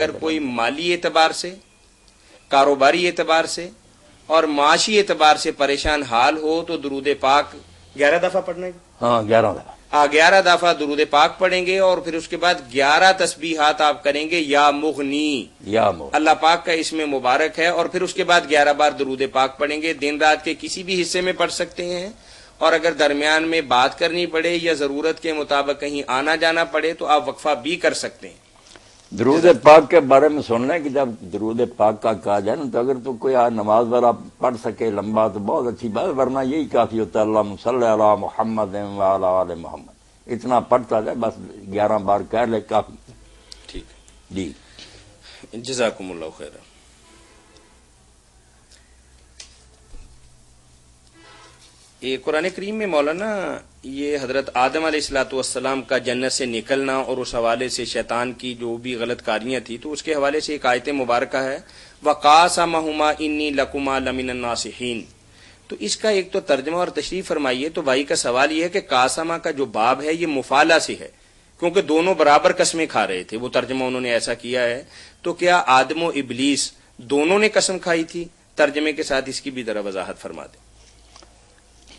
اگر کوئی مالی اعتبار سے، کاروباری اعتبار سے اور معاشی اعتبار سے پریشان حال ہو تو درود پاک 11 دفعہ پڑھنا ہے۔ ہاں 11 دفعہ 11 دفعہ درود پاک پڑھیں گے اور پھر اس کے بعد 11 تسبیحات آپ کریں گے یا مغنی، اللہ پاک کا اس میں مبارک ہے، اور پھر اس کے بعد 11 بار درود پاک پڑھیں گے۔ دن رات کے کسی بھی حصے میں پڑھ سکتے ہیں، اور اگر درمیان میں بات کرنی پڑے یا ضرورت کے مطابق کہیں آنا جانا پڑے تو آپ وقفہ بھی کر سکتے ہیں۔ درود پاک کے بارے میں سننا ہے کہ جب درود پاک کا کہا جائے نا تو اگر تو کوئی نماز وغیرہ پڑھ سکے لمبا تو بہت اچھی بات، ورنہ یہی کافی ہوتا ہے اللہم صلی علی محمد وعلی آل محمد، اتنا پڑھتا جائے بس 11 بار کہہ لے کافی۔ ٹھیک جی جزاکم اللہ خیر۔ یہ قرآن کریم میں مولانا یہ حضرت آدم علیہ الصلوۃ والسلام کا جنت سے نکلنا اور اس حوالے سے شیطان کی جو بھی غلط کاریاں تھیں تو اس کے حوالے سے ایک آیت مبارکہ ہے وَقَاسَمَهُمَا إِنِّي لَكُمَا لَمِنَ النَّاصِحِينَ، تو اس کا ایک تو ترجمہ اور تشریح فرمائیے۔ تو بھائی کا سوال یہ ہے کہ قاسمہ کا جو باب ہے یہ مفعلہ سے ہے کیونکہ دونوں برابر قسمیں کھا رہے تھے، وہ ترجمہ انہوں نے ایسا کیا ہے، تو کیا آدم و ابلیس دونوں نے قسم کھائی تھی؟ ترجمے کے ساتھ اس کی بھی ذرا وضاحت فرما دیں۔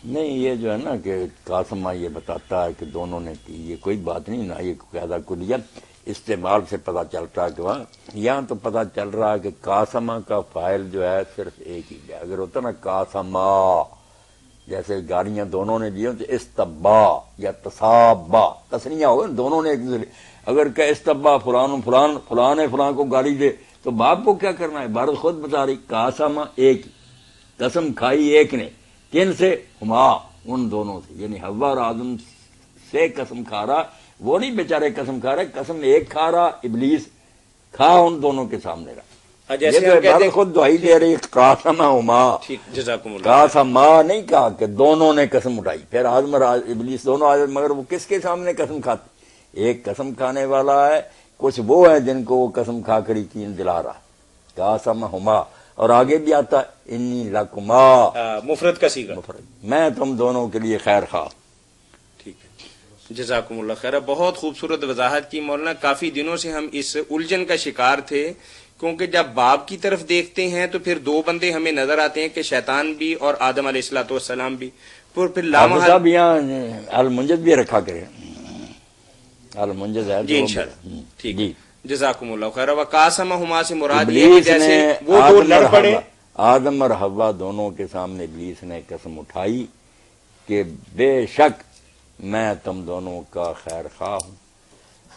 نہیں، یہ جو ہے نا کہ قاسمہ یہ بتاتا ہے کہ دونوں نے کی، یہ کوئی بات نہیں نا، یہ قاعدہ کلیت استعمال سے پتہ چلتا ہے کہ وہاں یہاں تو پتہ چل رہا ہے کہ قاسمہ کا فاعل جو ہے صرف ایک ہی ہے۔ اگر ہوتا نا قاسمہ جیسے گاڑیاں دونوں نے دی تو استبا یا تصابا تسنیہ ہوگا، دونوں نے ایک دوسرے، اگر کہ استبا فلان ہے فلان کو گاڑی دے تو باپ کو کیا کرنا ہے؟ عبارت خود بتا رہی قاسمہ ایک ہی، قسم کھائی ایک نے، کن سے؟ ہما، ان دونوں سے، یعنی حوا اور آدم سے قسم کھا رہا، وہ نہیں بیچارے قسم کھا رہے، قسم ایک کھا رہا ابلیس، کھا ان دونوں کے سامنے رہا، جیسے یہ تو خود دعائی دے رہی قاسمہ ہما، قاسمہ نہیں کہا کہ دونوں نے قسم اٹھائی، پھر آدم اور ابلیس دونوں آ، مگر وہ کس کے سامنے قسم کھاتے؟ ایک قسم کھانے والا ہے، کچھ وہ ہے جن کو وہ قسم کھا کر یقین دلا رہا، قاسمہ ہما، اور آگے بھی آتا ہے انی لکما، مفرد کا صیغہ، مفرد، میں تم دونوں کے لیے خیر خواہ۔ ٹھیک ہے، جزاکم اللہ خیر۔ بہت خوبصورت وضاحت کی مولانا۔ کافی دنوں سے ہم اس الجھن کا شکار تھے کیونکہ جب باپ کی طرف دیکھتے ہیں تو پھر دو بندے ہمیں نظر آتے ہیں کہ شیطان بھی اور آدم علیہ الصلوۃ والسلام بھی، پھر صاحب یہاں المنجد بھی رکھا کرے، المنجد ہے جی انشاءاللہ۔ ٹھیک جی جزاکم اللہ خیر۔ وقاسمہما سے مراد یہ ہے جیسے وہ دو لڑ پڑے، آدم اور حوا دونوں کے سامنے ابلیس نے قسم اٹھائی کہ بے شک میں تم دونوں کا خیر خواہ ہوں۔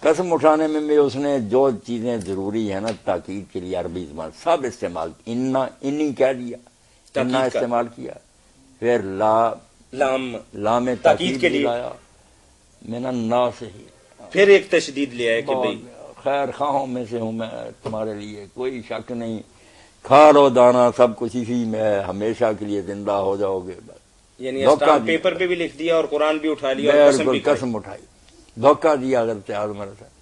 قسم اٹھانے میں بھی اس نے جو چیزیں ضروری ہیں نا تاکید کے لیے عربی زبان سب استعمال، انی کہہ دیا، انا استعمال کیا، پھر لام تاکید کے لیے لایا، من الناس سے ہی، پھر ایک تشدید لے آئے کہ بھئی خیر خواہوں میں سے ہوں میں تمہارے لیے، کوئی شک نہیں، کھا لو دانا سب کچھ اسی میں ہے، ہمیشہ کے لیے زندہ ہو جاؤ گے۔ یعنی اسٹامپ پیپر پہ بھی لکھ دیا اور قرآن بھی اٹھا لیا اور قسم اٹھائی، دھوکہ دیا حضرت آدم علیہ السلام۔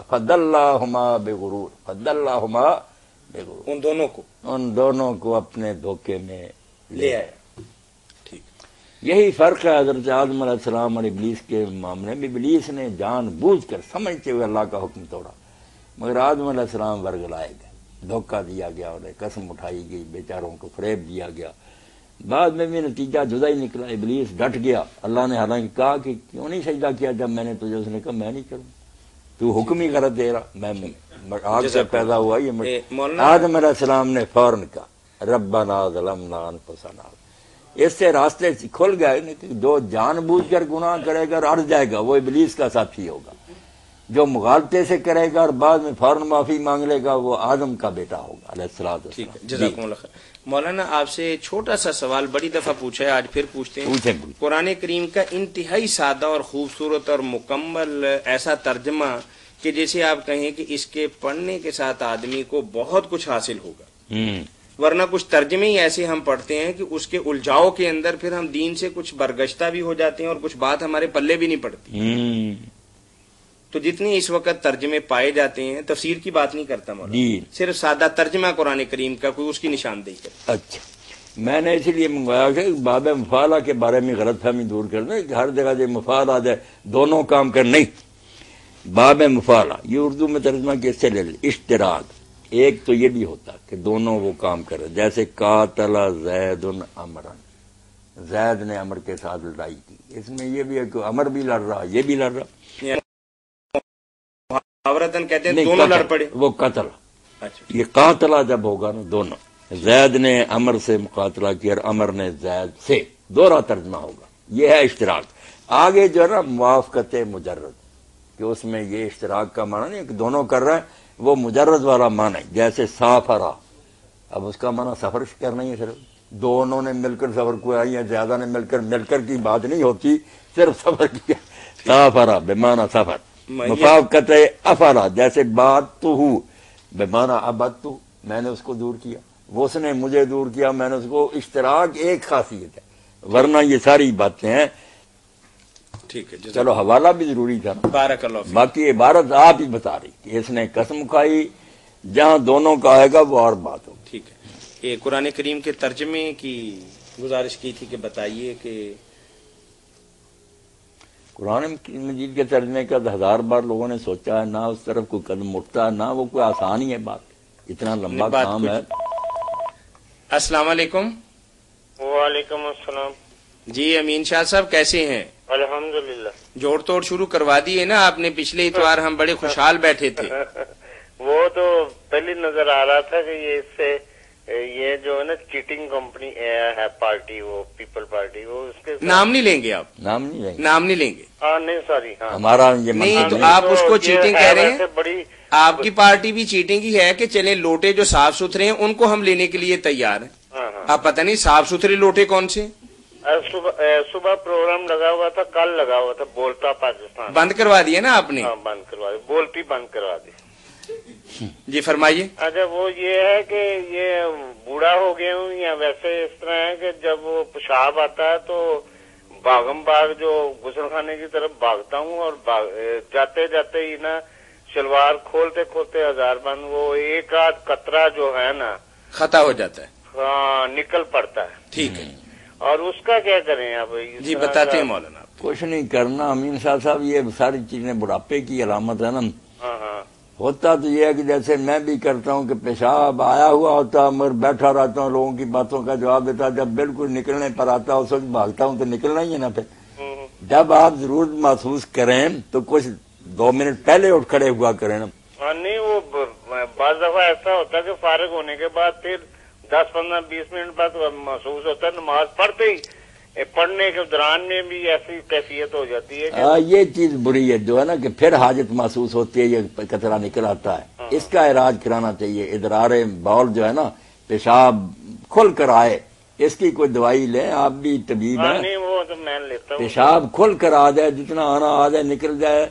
فضلہما بغرور، فضلہما بغرور، ان دونوں کو اپنے دھوکے میں لے آیا۔ یہی فرق ہے حضرت آدم علیہ السلام اور ابلیس کے معاملے میں۔ ابلیس نے جان بوجھ کر سمجھتے ہوئے اللہ کا حکم توڑا، مگر آدم علیہ السلام ورگلائے گئے، دھوکہ دیا گیا، انہیں قسم اٹھائی گئی، بیچاروں کو فریب دیا گیا، بعد میں بھی نتیجہ جدا ہی نکلا، ابلیس ڈٹ گیا۔ اللہ نے حالانکہ کہا کہ کیوں نہیں سجدہ کیا جب میں نے تجھے، اس نے کہا میں نہیں کروں، تو حکم ہی غلط دے رہا، میں آگ سے پیدا ہوا یہ۔ آدم علیہ السلام نے فوراً کہا ربنا ظلمنا انفسنا، اس سے راستے کھل گئے کہ جو جان بوجھ کر گناہ کرے گا اور اڑ جائے گا وہ ابلیس کا ساتھی ہوگا، جو مغالطے سے کرے گا اور بعد میں فوراً معافی مانگ لے گا وہ آدم کا بیٹا ہوگا علیہ السلام۔ جزاکم اللہ خیر۔ مولانا آپ سے چھوٹا سا سوال بڑی دفعہ پوچھا ہے، آج پھر پوچھتے ہیں۔ قرآن کریم کا انتہائی سادہ اور خوبصورت اور مکمل ایسا ترجمہ کہ جیسے آپ کہیں کہ اس کے پڑھنے کے ساتھ آدمی کو بہت کچھ حاصل ہوگا، ورنہ کچھ ترجمے ہی ایسے ہم پڑھتے ہیں کہ اس کے الجھاؤ کے اندر پھر ہم دین سے کچھ برگشتہ بھی ہو جاتے ہیں اور کچھ بات ہمارے پلے بھی نہیں پڑتی۔ تو جتنی اس وقت ترجمے پائے جاتے ہیں، تفسیر کی بات نہیں کرتا مولانا، صرف سادہ ترجمہ قرآن کریم کا، کوئی اس کی نشاندہی کرے۔ اچھا، میں نے اسی لیے منگوایا کہ باب مفعلہ کے بارے میں غلط فہمی دور کرنا کہ ہر جگہ جو مفعل آ جائے دونوں کام کر، نہیں، باب مفعلہ یہ اردو میں ترجمہ کیسے لے لیں؟ اشتراک. ایک تو یہ بھی ہوتا کہ دونوں وہ کام کرے، جیسے قاتل زید عمرن، زید نے عمر کے ساتھ لڑائی کی، اس میں یہ بھی ہے کہ عمر بھی لڑ رہا یہ بھی لڑ رہا، کہتے ہیں دونوں لڑ پڑے، وہ قتل. یہ قاتلہ جب ہوگا نا دونوں، زید نے عمر سے مقاتلہ کیا اور عمر نے زید سے، دوہرا ترجمہ ہوگا. یہ ہے اشتراک. آگے جو ہے نا موافقت مجرد، کہ اس میں یہ اشتراک کا معنی نہیں کہ دونوں کر رہے ہیں، وہ مجرد والا معنی جیسے سافرا. اب اس کا معنی سفر کرنا ہی ہے، صرف دونوں نے مل کر سفر کو آئی، یا زیادہ نے مل کر کی بات نہیں ہوتی، صرف سفر کی. سافرا بمعنی سفر. موافقت افعلا جیسے بات تو ہوں بمعنی ابدت، میں نے اس کو دور کیا، وہ اس نے مجھے دور کیا، میں نے اس کو. اشتراک ایک خاصیت ہے، ورنہ یہ ساری باتیں ہیں. ٹھیک ہے، چلو حوالہ بھی ضروری تھا. بارک اللہ فیک. باقی عبارت آپ ہی بتا رہی کہ اس نے قسم کھائی، جہاں دونوں کا آئے گا وہ اور بات ہوگی. ٹھیک ہے. یہ قرآن کریم کے ترجمے کی گزارش کی تھی کہ بتائیے کہ قرآن مجید کے ترجمے کا 1000 بار لوگوں نے سوچا ہے، نہ اس طرف کوئی قدم اٹھتا ہے، نہ وہ کوئی آسان ہی ہے. بات اتنا لمبا کام ہے. السلام علیکم. وعلیکم السلام. جی امین شاہ صاحب کیسے ہیں؟ الحمدللہ. جوڑ توڑ شروع کروا دی ہے نا آپ نے، پچھلے اتوار ہم بڑے خوشحال بیٹھے تھے. وہ تو پہلی نظر آ رہا تھا کہ یہ اس سے یہ جو ہے نا چیٹنگ کمپنی ہے پارٹی، وہ پیپل پارٹی، وہ اس کے نام نہیں لیں گے آپ؟ نام نہیں لیں گے. نام نہیں لیں گے. ہاں نہیں سوری، ہاں ہمارا یہ نہیں تو آپ اس کو چیٹنگ کہہ رہے ہیں. بڑی آپ کی پارٹی بھی چیٹنگ ہی ہے کہ چلیں لوٹے جو صاف ستھرے ہیں ان کو ہم لینے کے لیے تیار ہیں. ہاں ہاں. آپ پتہ نہیں صاف ستھرے لوٹے کون سے؟ صبح پروگرام لگا ہوا تھا، کل لگا ہوا تھا بولتا پاکستان، بند کروا دیا نا آپ نے؟ ہاں بند کروا دی، بولتی بند کروا دی. جی فرمائیے. اچھا وہ یہ ہے کہ یہ بوڑھا ہو گیا ہوں یا ویسے اس طرح ہے کہ جب وہ پیشاب آتا ہے تو بھاگم بھاگ جو غسل خانے کی طرف بھاگتا ہوں، اور جاتے جاتے ہی نا شلوار کھولتے کھولتے 1000 بند وہ ایک آدھ قطرہ جو ہے نا خطا ہو جاتا ہے. ہاں نکل پڑتا ہے. ٹھیک ہے. اور اس کا کیا کریں آپ؟ جی بتاتے ہیں مولانا. کچھ نہیں کرنا امین شاہ صاحب، یہ ساری چیزیں بڑھاپے کی علامت ہے نا. ہاں ہاں. ہوتا تو یہ ہے کہ جیسے میں بھی کرتا ہوں کہ پیشاب آیا ہوا ہوتا مگر بیٹھا رہتا ہوں، لوگوں کی باتوں کا جواب دیتا، جب بالکل نکلنے پر آتا اس وقت بھاگتا ہوں تو نکلنا ہی ہے نا. پھر جب آپ ضرورت محسوس کریں تو کچھ 2 منٹ پہلے اٹھ کھڑے ہوا کریں نا. نہیں وہ بعض دفعہ ایسا ہوتا ہے کہ فارغ ہونے کے بعد پھر 10-15-20 منٹ بعد محسوس ہوتا ہے، نماز پڑھتے ہی پڑھنے کے دوران میں بھی ایسی کیفیت ہو جاتی ہے. یہ چیز بری ہے جو ہے نا کہ پھر حاجت محسوس ہوتی ہے، یہ قطرہ نکل آتا ہے، اس کا علاج کرانا چاہیے. ادرار بول جو ہے نا پیشاب کھل کر آئے، اس کی کوئی دوائی لیں، آپ بھی طبیب ہیں. نہیں وہ تو میں لیتا ہوں. پیشاب کھل کر آ جائے، جتنا آنا آ جائے نکل جائے،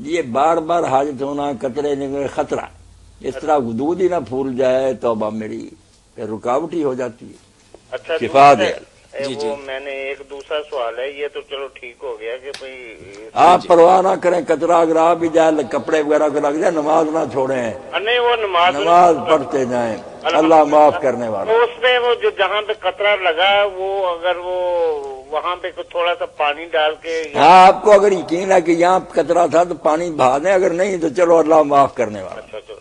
یہ بار بار حاجت ہونا، قطرے نکلے خطرہ. اس طرح دودھ ہی نہ پھول جائے توبہ میری، پھر رکاوٹ ہی ہو جاتی ہے. اچھا شفا دے. وہ میں نے ایک دوسرا سوال ہے، یہ تو چلو ٹھیک ہو گیا کہ بھائی آپ پرواہ نہ کریں، قطرہ اگر آ بھی جائے کپڑے وغیرہ کو لگ جائے، نماز نہ چھوڑیں، نہیں وہ نماز پڑھتے جائیں، اللہ معاف کرنے والا. اس میں وہ جو جہاں پہ قطرہ لگا وہ اگر وہ وہاں پہ تھوڑا سا پانی ڈال کے، ہاں آپ کو اگر یقین ہے کہ یہاں قطرہ تھا تو پانی بہا دیں، اگر نہیں تو چلو اللہ معاف کرنے والا. اچھا چلو.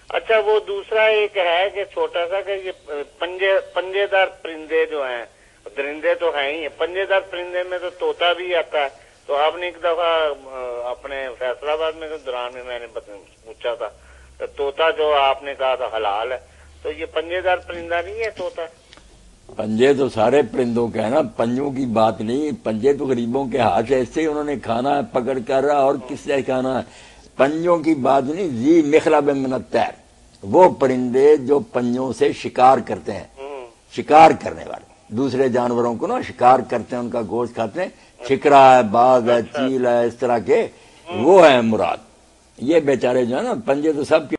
اچھا وہ دوسرا ایک ہے کہ چھوٹا سا کہ یہ پنجے دار پرندے جو ہیں، درندے تو ہیں ہی، پنجے دار پرندے میں تو طوطا بھی آتا ہے. تو آپ نے ایک دفعہ اپنے فیصلہ آباد میں دوران میں نے پوچھا تھا کہ طوطا جو آپ نے کہا تھا حلال ہے، تو یہ پنجے دار پرندہ نہیں ہے طوطا؟ پنجے تو سارے پرندوں کے ہیں نا، پنجوں کی بات نہیں. پنجے تو غریبوں کے ہاتھ سے ایسے ہی انہوں نے کھانا ہے پکڑ کر، اور کس سے کھانا ہے. پنجوں کی بات نہیں. ذی مخلب من الطیر، وہ پرندے جو پنجوں سے شکار کرتے ہیں، شکار کرنے والے دوسرے جانوروں کو نا شکار کرتے ہیں، ان کا گوشت کھاتے ہیں. چھکرا ہے، باز ہے، چیل ہے، اس طرح کے وہ ہیں مراد. یہ بیچارے جو ہے نا پنجے تو سب کے